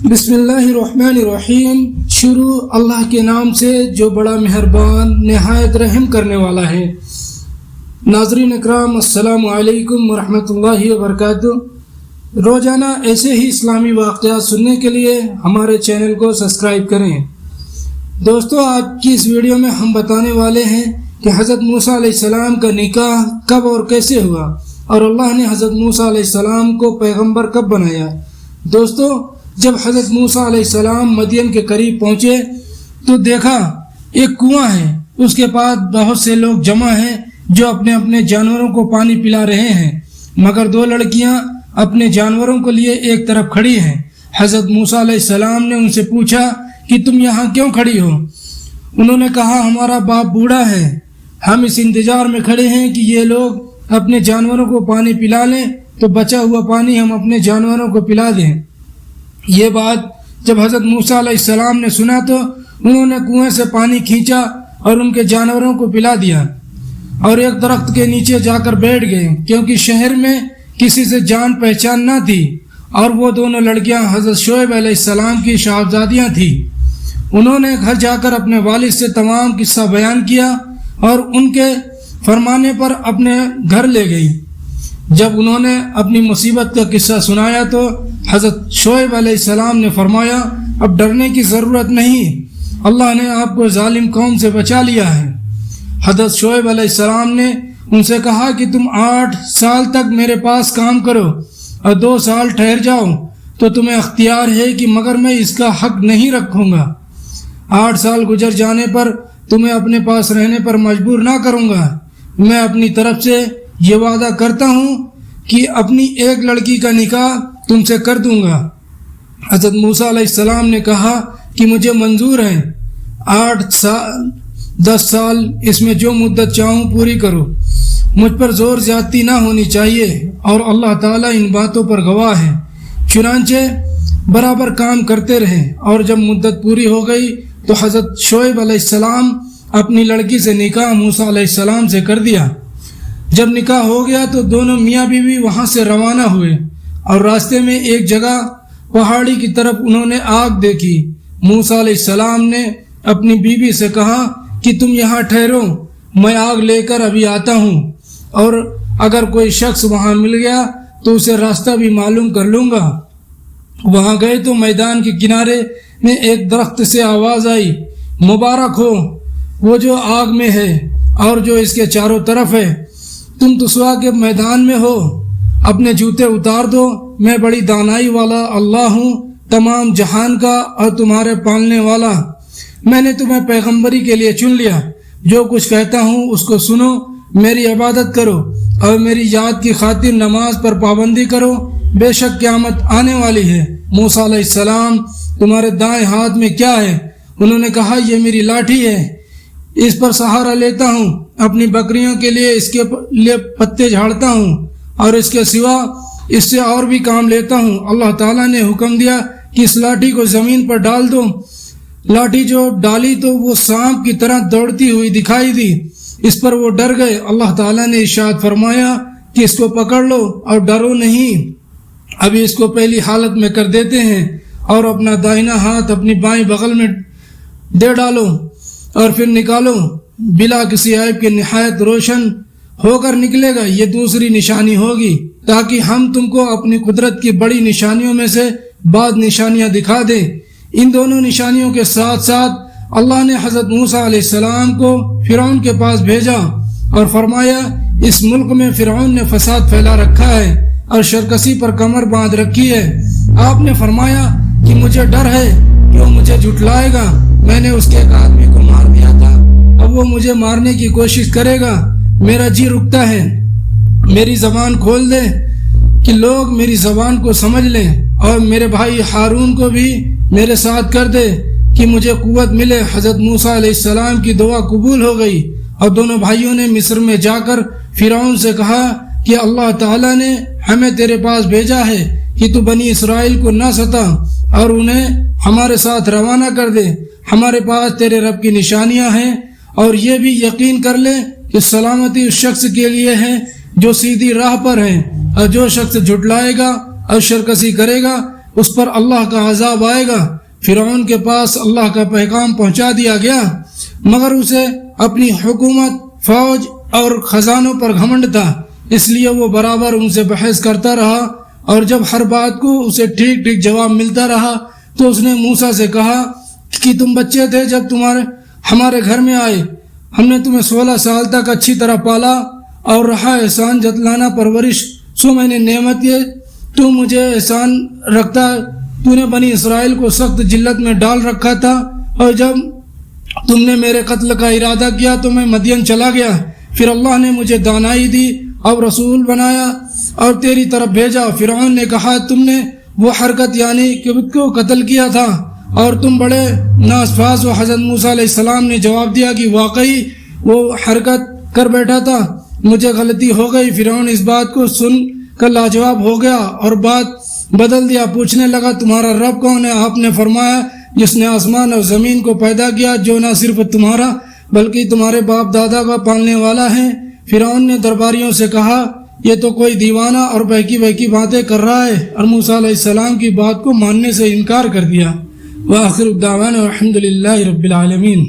بسم اللہ الرحمن الرحیم۔ شروع اللہ کے نام سے جو بڑا مہربان نہایت رحم کرنے والا ہے۔ ناظرین اکرام، السلام علیکم ورحمۃ اللہ وبرکاتہ۔ روزانہ ایسے ہی اسلامی واقعات سننے کے لیے ہمارے چینل کو سبسکرائب کریں۔ دوستو، آج کی اس ویڈیو میں ہم بتانے والے ہیں کہ حضرت موسیٰ علیہ السلام کا نکاح کب اور کیسے ہوا، اور اللہ نے حضرت موسیٰ علیہ السلام کو پیغمبر کب بنایا۔ دوستو، جب حضرت موسیٰ علیہ السلام مدین کے قریب پہنچے تو دیکھا ایک کنواں ہے، اس کے پاس بہت سے لوگ جمع ہیں جو اپنے اپنے جانوروں کو پانی پلا رہے ہیں، مگر دو لڑکیاں اپنے جانوروں کو لیے ایک طرف کھڑی ہیں۔ حضرت موسیٰ علیہ السلام نے ان سے پوچھا کہ تم یہاں کیوں کھڑی ہو؟ انہوں نے کہا ہمارا باپ بوڑھا ہے، ہم اس انتظار میں کھڑے ہیں کہ یہ لوگ اپنے جانوروں کو پانی پلا لیں تو بچا ہوا پانی ہم اپنے جانوروں کو پلا دیں۔ یہ بات جب حضرت موسیٰ علیہ السلام نے سنا تو انہوں نے کنویں سے پانی کھینچا اور ان کے جانوروں کو پلا دیا اور ایک درخت کے نیچے جا کر بیٹھ گئے، کیونکہ شہر میں کسی سے جان پہچان نہ تھی، اور وہ دونوں لڑکیاں حضرت شعیب علیہ السلام کی صاحبزادیاں تھیں۔ انہوں نے گھر جا کر اپنے والد سے تمام قصہ بیان کیا اور ان کے فرمانے پر اپنے گھر لے گئی۔ جب انہوں نے اپنی مصیبت کا قصہ سنایا تو حضرت شعیب علیہ السلام نے فرمایا اب ڈرنے کی ضرورت نہیں، اللہ نے آپ کو ظالم قوم سے بچا لیا ہے۔ حضرت شعیب علیہ السلام نے ان سے کہا کہ تم 8 سال تک میرے پاس کام کرو اور 2 سال ٹھہر جاؤ تو تمہیں اختیار ہے کہ مگر میں اس کا حق نہیں رکھوں گا۔ 8 سال گزر جانے پر تمہیں اپنے پاس رہنے پر مجبور نہ کروں گا۔ میں اپنی طرف سے یہ وعدہ کرتا ہوں کہ اپنی ایک لڑکی کا نکاح تم سے کر دوں گا۔ حضرت موسیٰ علیہ السلام نے کہا کہ مجھے منظور ہے، 8 سال 10 سال اس میں جو مدت چاہوں پوری کرو، مجھ پر زور زیادتی نہ ہونی چاہیے، اور اللہ تعالیٰ ان باتوں پر گواہ ہے۔ چنانچہ برابر کام کرتے رہے، اور جب مدت پوری ہو گئی تو حضرت شعیب علیہ السلام اپنی لڑکی سے نکاح موسیٰ علیہ السلام سے کر دیا۔ جب نکاح ہو گیا تو دونوں میاں بیوی وہاں سے روانہ ہوئے، اور راستے میں ایک جگہ پہاڑی کی طرف انہوں نے آگ دیکھی۔ موسیٰ علیہ السلام نے اپنی بیوی سے کہا کہ تم یہاں ٹھہرو، میں آگ لے کر ابھی آتا ہوں، اور اگر کوئی شخص وہاں مل گیا تو اسے راستہ بھی معلوم کر لوں گا۔ وہاں گئے تو میدان کے کنارے میں ایک درخت سے آواز آئی، مبارک ہو وہ جو آگ میں ہے اور جو اس کے چاروں طرف ہے، تم تسوا کے میدان میں ہو، اپنے جوتے اتار دو، میں بڑی دانائی والا اللہ ہوں، تمام جہان کا اور تمہارے پالنے والا۔ میں نے تمہیں پیغمبری کے لیے چن لیا، جو کچھ کہتا ہوں اس کو سنو، میری عبادت کرو اور میری یاد کی خاطر نماز پر پابندی کرو، بے شک قیامت آنے والی ہے۔ موسیٰ علیہ السلام، تمہارے دائیں ہاتھ میں کیا ہے؟ انہوں نے کہا یہ میری لاٹھی ہے، اس پر سہارا لیتا ہوں، اپنی بکریوں کے لیے اس کے لیے پتے جھاڑتا ہوں، اور اس کے سوا اس سے اور بھی کام لیتا ہوں۔ اللہ تعالیٰ نے حکم دیا کہ اس لاٹھی کو زمین پر ڈال دو۔ لاٹھی جو ڈالی تو وہ سانپ کی طرح دوڑتی ہوئی دکھائی دی، اس پر وہ ڈر گئے۔ اللہ تعالیٰ نے ارشاد فرمایا کہ اس کو پکڑ لو اور ڈرو نہیں، ابھی اس کو پہلی حالت میں کر دیتے ہیں، اور اپنا دائنا ہاتھ اپنی بائیں بغل میں دے ڈالو اور پھر نکالو، بلا کسی عیب کے نہایت روشن ہو کر نکلے گا۔ یہ دوسری نشانی ہوگی تاکہ ہم تم کو اپنی قدرت کی بڑی نشانیوں میں سے بعض نشانیاں دکھا دیں۔ ان دونوں نشانیوں کے ساتھ ساتھ اللہ نے حضرت موسیٰ علیہ السلام کو فرعون کے پاس بھیجا اور فرمایا اس ملک میں فرعون نے فساد پھیلا رکھا ہے اور شرکسی پر کمر باندھ رکھی ہے۔ آپ نے فرمایا کہ مجھے ڈر ہے کہ وہ مجھے جھٹلائے گا، میں نے اس کے ایک آدمی کو مار دیا تھا، اب وہ مجھے مارنے کی کوشش کرے گا، میرا جی رکتا ہے، میری زبان کھول دے کہ لوگ میری زبان کو سمجھ لیں، اور میرے بھائی ہارون کو بھی میرے ساتھ کر دے کہ مجھے قوت ملے۔ حضرت موسیٰ علیہ السلام کی دعا قبول ہو گئی، اور دونوں بھائیوں نے مصر میں جا کر فرعون سے کہا کہ اللہ تعالیٰ نے ہمیں تیرے پاس بھیجا ہے کہ تو بنی اسرائیل کو نہ ستا اور انہیں ہمارے ساتھ روانہ کر دے، ہمارے پاس تیرے رب کی نشانیاں ہیں، اور یہ بھی یقین کر لے کہ سلامتی اس شخص کے لیے ہے جو سیدھی راہ پر ہے، اور جو شخص جھٹلائے گا اور شرکسی کرے گا اس پر اللہ کا عذاب آئے گا۔ فرعون کے پاس اللہ کا پیغام پہنچا دیا گیا، مگر اسے اپنی حکومت، فوج اور خزانوں پر گھمنڈ تھا، اس لیے وہ برابر ان سے بحث کرتا رہا، اور جب ہر بات کو اسے ٹھیک ٹھیک جواب ملتا رہا تو اس نے موسیٰ سے کہا کہ تم بچے تھے جب ہمارے گھر میں آئے، ہم نے تمہیں 16 سال تک اچھی طرح پالا اور رہا احسان جتلانا پرورش، سو میں نے نعمت یہ تو مجھے احسان رکھتا، تو نے بنی اسرائیل کو سخت ذلت میں ڈال رکھا تھا، اور جب تم نے میرے قتل کا ارادہ کیا تو میں مدین چلا گیا، پھر اللہ نے مجھے دانائی دی اور رسول بنایا اور تیری طرف بھیجا۔ فرعون نے کہا تم نے وہ حرکت یعنی کہ کو قتل کیا تھا اور تم بڑے ناسپاس ہو۔ حضرت موسیٰ علیہ السلام نے جواب دیا کہ واقعی وہ حرکت کر بیٹھا تھا، مجھے غلطی ہو گئی۔ فرعون اس بات کو سن کر لاجواب ہو گیا اور بات بدل دیا، پوچھنے لگا تمہارا رب کون ہے؟ آپ نے فرمایا جس نے آسمان اور زمین کو پیدا کیا، جو نہ صرف تمہارا بلکہ تمہارے باپ دادا کا پالنے والا ہے۔ فرعون نے درباریوں سے کہا یہ تو کوئی دیوانہ اور بہکی بہکی باتیں کر رہا ہے، اور موسیٰ علیہ السلام کی بات کو ماننے سے انکار کر دیا۔ وآخر الدعوانا والحمد للہ رب العالمین۔